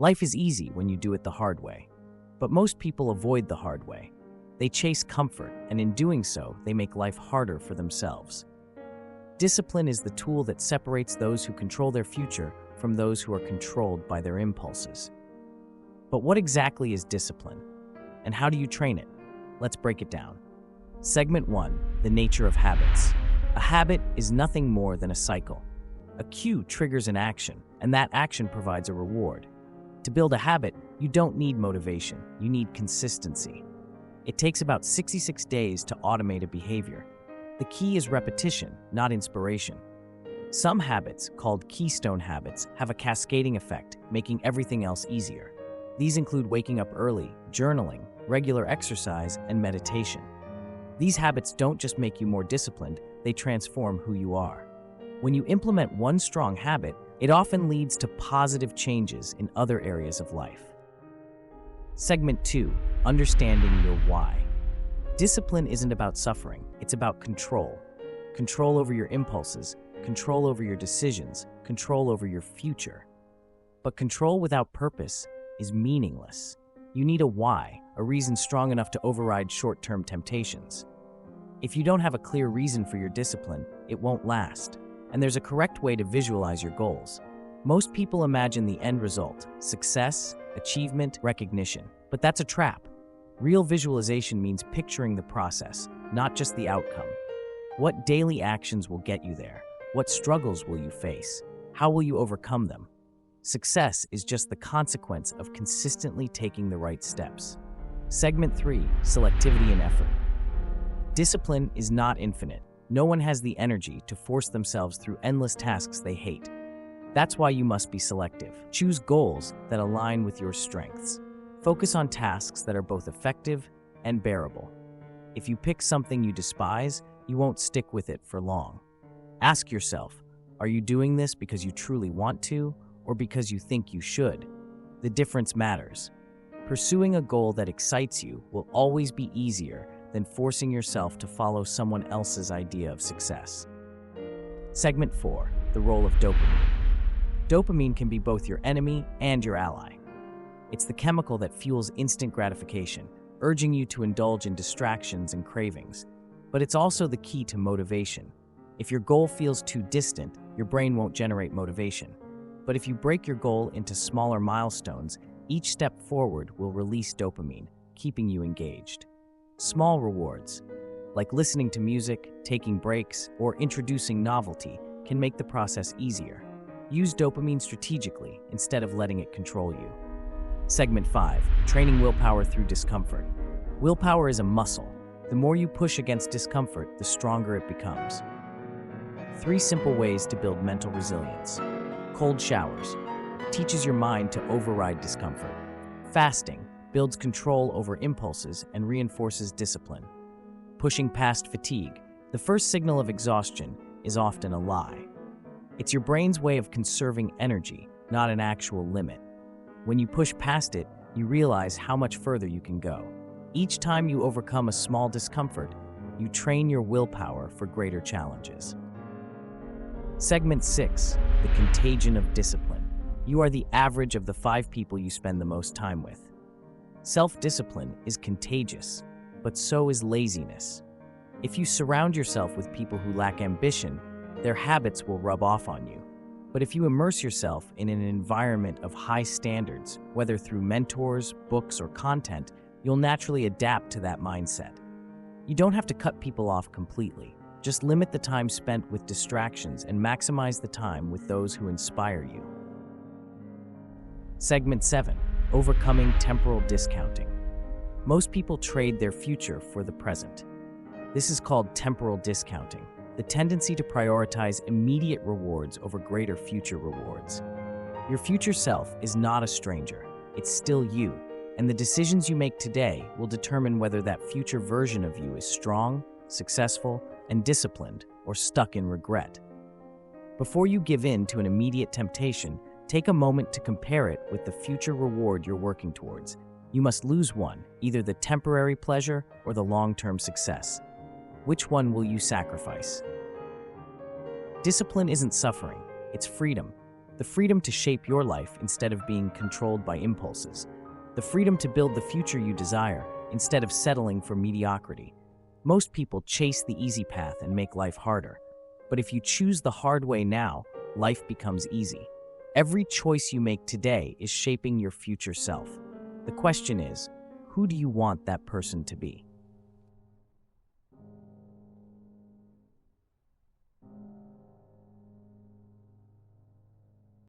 Life is easy when you do it the hard way. But most people avoid the hard way. They chase comfort, and in doing so, they make life harder for themselves. Discipline is the tool that separates those who control their future from those who are controlled by their impulses. But what exactly is discipline? And how do you train it? Let's break it down. Segment 1, the nature of habits. A habit is nothing more than a cycle. A cue triggers an action, and that action provides a reward. To build a habit, you don't need motivation, you need consistency. It takes about 66 days to automate a behavior. The key is repetition, not inspiration. Some habits, called keystone habits, have a cascading effect, making everything else easier. These include waking up early, journaling, regular exercise, and meditation. These habits don't just make you more disciplined, they transform who you are. When you implement one strong habit, it often leads to positive changes in other areas of life. Segment 2, understanding your why. Discipline isn't about suffering, it's about control. Control over your impulses, control over your decisions, control over your future. But control without purpose is meaningless. You need a why, a reason strong enough to override short-term temptations. If you don't have a clear reason for your discipline, it won't last. And there's a correct way to visualize your goals. Most people imagine the end result, success, achievement, recognition. But that's a trap. Real visualization means picturing the process, not just the outcome. What daily actions will get you there? What struggles will you face? How will you overcome them? Success is just the consequence of consistently taking the right steps. Segment 3, selectivity and effort. Discipline is not infinite. No one has the energy to force themselves through endless tasks they hate. That's why you must be selective. Choose goals that align with your strengths. Focus on tasks that are both effective and bearable. If you pick something you despise, you won't stick with it for long. Ask yourself, are you doing this because you truly want to, or because you think you should? The difference matters. Pursuing a goal that excites you will always be easier than forcing yourself to follow someone else's idea of success. Segment 4, the role of dopamine. Dopamine can be both your enemy and your ally. It's the chemical that fuels instant gratification, urging you to indulge in distractions and cravings. But it's also the key to motivation. If your goal feels too distant, your brain won't generate motivation. But if you break your goal into smaller milestones, each step forward will release dopamine, keeping you engaged. Small rewards, like listening to music, taking breaks, or introducing novelty, can make the process easier. Use dopamine strategically instead of letting it control you. Segment 5, training willpower through discomfort. Willpower is a muscle. The more you push against discomfort, the stronger it becomes. 3 simple ways to build mental resilience. Cold showers teaches your mind to override discomfort. Fasting builds control over impulses and reinforces discipline. Pushing past fatigue, the first signal of exhaustion, is often a lie. It's your brain's way of conserving energy, not an actual limit. When you push past it, you realize how much further you can go. Each time you overcome a small discomfort, you train your willpower for greater challenges. Segment 6, the contagion of discipline. You are the average of the 5 people you spend the most time with. Self-discipline is contagious, but so is laziness. If you surround yourself with people who lack ambition, their habits will rub off on you. But if you immerse yourself in an environment of high standards, whether through mentors, books, or content, you'll naturally adapt to that mindset. You don't have to cut people off completely. Just limit the time spent with distractions and maximize the time with those who inspire you. Segment 7, overcoming temporal discounting. Most people trade their future for the present. This is called temporal discounting, the tendency to prioritize immediate rewards over greater future rewards. Your future self is not a stranger, it's still you, and the decisions you make today will determine whether that future version of you is strong, successful, and disciplined, or stuck in regret. Before you give in to an immediate temptation, take a moment to compare it with the future reward you're working towards. You must lose one, either the temporary pleasure or the long-term success. Which one will you sacrifice? Discipline isn't suffering, it's freedom. The freedom to shape your life instead of being controlled by impulses. The freedom to build the future you desire instead of settling for mediocrity. Most people chase the easy path and make life harder. But if you choose the hard way now, life becomes easy. Every choice you make today is shaping your future self. The question is, who do you want that person to be?